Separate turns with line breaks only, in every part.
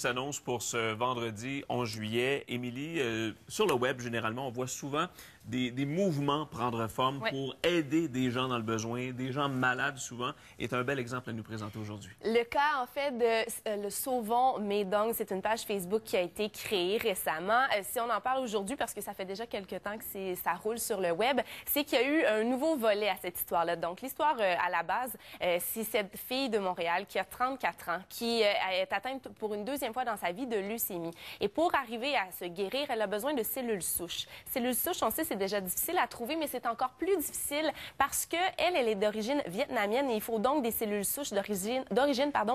S'annonce pour ce vendredi 11 juillet. Émilie, sur le web, généralement, on voit souvent des mouvements prendre forme pour aider des gens dans le besoin, des gens malades souvent. Est un bel exemple à nous présenter aujourd'hui.
Le cas, en fait, de le Sauvons Médong, c'est une page Facebook qui a été créée récemment. Si on en parle aujourd'hui, parce que ça fait déjà quelques temps que ça roule sur le web, c'est qu'il y a eu un nouveau volet à cette histoire-là. Donc, l'histoire, à la base, c'est cette fille de Montréal qui a 34 ans, qui est atteinte pour une deuxième fois dans sa vie de leucémie. Et pour arriver à se guérir, elle a besoin de cellules souches. Cellules souches, on sait, c'est déjà difficile à trouver, mais c'est encore plus difficile parce que elle est d'origine vietnamienne et il faut donc des cellules souches d'origine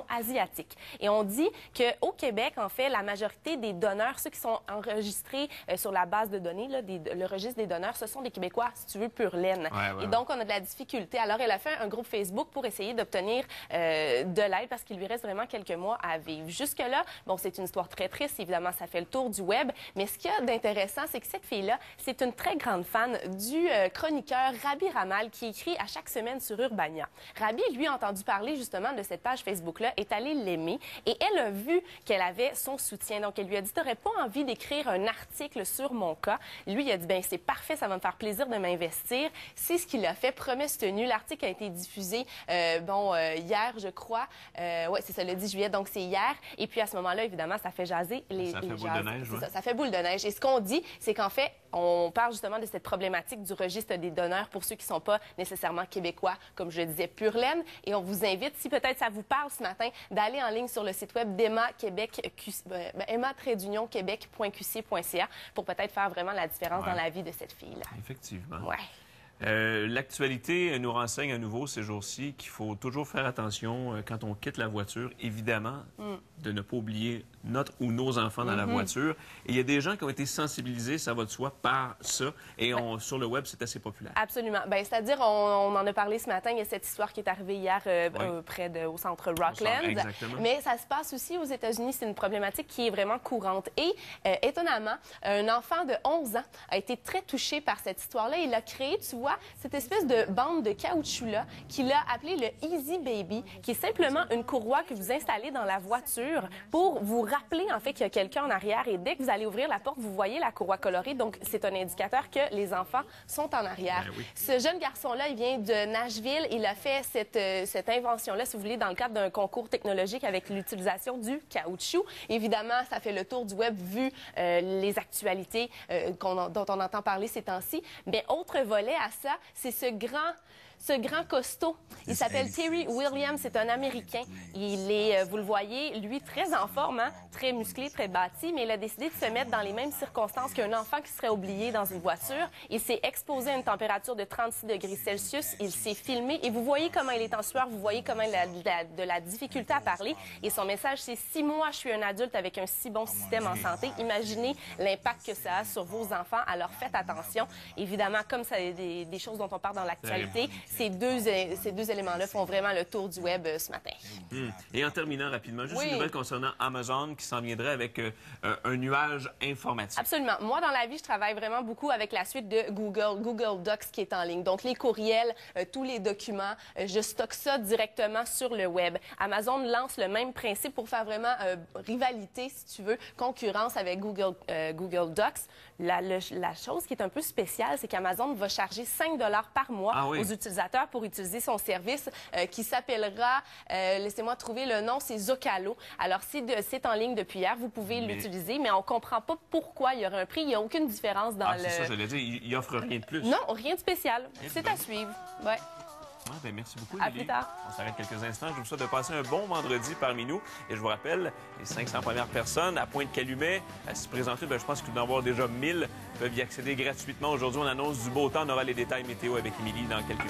asiatique. Et on dit qu'au Québec, en fait, la majorité des donneurs, ceux qui sont enregistrés sur la base de données, là, le registre des donneurs, ce sont des Québécois, si tu veux, pure laine. Et donc, on a de la difficulté. Alors, elle a fait un groupe Facebook pour essayer d'obtenir de l'aide parce qu'il lui reste vraiment quelques mois à vivre. Jusque-là, bon, c'est une histoire très triste. Évidemment, ça fait le tour du web. Mais ce qu'il y a d'intéressant, c'est que cette fille-là, c'est une très grande fan du chroniqueur Rabi Ramal qui écrit à chaque semaine sur Urbania. Rabi, lui, a entendu parler justement de cette page Facebook-là, est allé l'aimer et elle a vu qu'elle avait son soutien. Donc, elle lui a dit, t'aurais pas envie d'écrire un article sur mon cas? Lui, il a dit, ben c'est parfait, ça va me faire plaisir de m'investir. C'est ce qu'il a fait, promesse tenue. L'article a été diffusé, hier, je crois. Ouais, c'est ça, le 10 juillet, donc c'est hier. Et puis, à ce moment-là, évidemment, ça fait jaser les
Ça fait boule de neige, ouais.
Ça fait boule de neige. Et ce qu'on dit, c'est qu'en fait, on parle justement de cette problématique du registre des donneurs pour ceux qui ne sont pas nécessairement québécois, comme je le disais, pure laine. Et on vous invite, si peut-être ça vous parle ce matin, d'aller en ligne sur le site web emma-québec.qc.ca pour peut-être faire vraiment la différence dans la vie de cette fille-là.
Effectivement.
Ouais.
L'actualité nous renseigne à nouveau ces jours-ci qu'il faut toujours faire attention quand on quitte la voiture, évidemment, de ne pas oublier notre ou nos enfants dans la voiture. Et il y a des gens qui ont été sensibilisés, ça va de soi, par ça. Et sur le web, c'est assez populaire.
Absolument. Ben, c'est-à-dire, on en a parlé ce matin, il y a cette histoire qui est arrivée hier au centre Rockland.
Exactement.
Mais ça se passe aussi aux États-Unis, c'est une problématique qui est vraiment courante. Et étonnamment, un enfant de 11 ans a été très touché par cette histoire-là. Il a créé, tu vois, cette espèce de bande de caoutchouc-là qu'il a appelé le Easy Baby, qui est simplement une courroie que vous installez dans la voiture pour vous rappeler, en fait, qu'il y a quelqu'un en arrière. Et dès que vous allez ouvrir la porte, vous voyez la courroie colorée. Donc, c'est un indicateur que les enfants sont en arrière.
Ben oui.
Ce jeune garçon-là, il vient de Nashville. Il a fait cette invention-là, si vous voulez, dans le cadre d'un concours technologique avec l'utilisation du caoutchouc. Évidemment, ça fait le tour du web vu les actualités dont on entend parler ces temps-ci. Mais autre volet à ça, c'est ce grand costaud. Il s'appelle Terry Williams, c'est un Américain. Il est, vous le voyez, lui, très en forme, hein? Très musclé, très bâti, mais il a décidé de se mettre dans les mêmes circonstances qu'un enfant qui serait oublié dans une voiture. Il s'est exposé à une température de 36 degrés Celsius. Il s'est filmé et vous voyez comment il est en sueur, vous voyez comment il a de la difficulté à parler. Et son message, c'est « Si moi, je suis un adulte avec un si bon système en santé, imaginez l'impact que ça a sur vos enfants. Alors faites attention. » Évidemment, comme ça des choses dont on parle dans l'actualité, ces deux éléments-là font vraiment le tour du web ce matin.
Et en terminant rapidement, juste une nouvelle concernant Amazon qui s'en viendrait avec un nuage informatique.
Absolument. Moi, dans la vie, je travaille vraiment beaucoup avec la suite de Google Docs qui est en ligne. Donc, les courriels, tous les documents, je stocke ça directement sur le web. Amazon lance le même principe pour faire vraiment rivalité, si tu veux, concurrence avec Google Docs. La chose qui est un peu spéciale, c'est qu'Amazon va charger 5 $ par mois aux utilisateurs pour utiliser son service qui s'appellera, laissez-moi trouver le nom, c'est Zocalo. Alors, c'est en ligne depuis hier, vous pouvez l'utiliser, mais on ne comprend pas pourquoi il y aurait un prix. Il n'y a aucune différence dans le...
C'est ça, je l'ai dit, il offre rien de plus.
Non, rien de spécial. C'est à suivre. Ouais.
Ben, merci beaucoup,
À
Émilie.
plus tard.
On s'arrête quelques instants. Je vous souhaite de passer un bon vendredi parmi nous. Et je vous rappelle, les 500 premières personnes à Pointe-Calumet à s'y présenter, je pense qu'il doit y en avoir déjà 1000 peuvent y accéder gratuitement. Aujourd'hui, on annonce du beau temps. On aura les détails météo avec Émilie dans quelques minutes.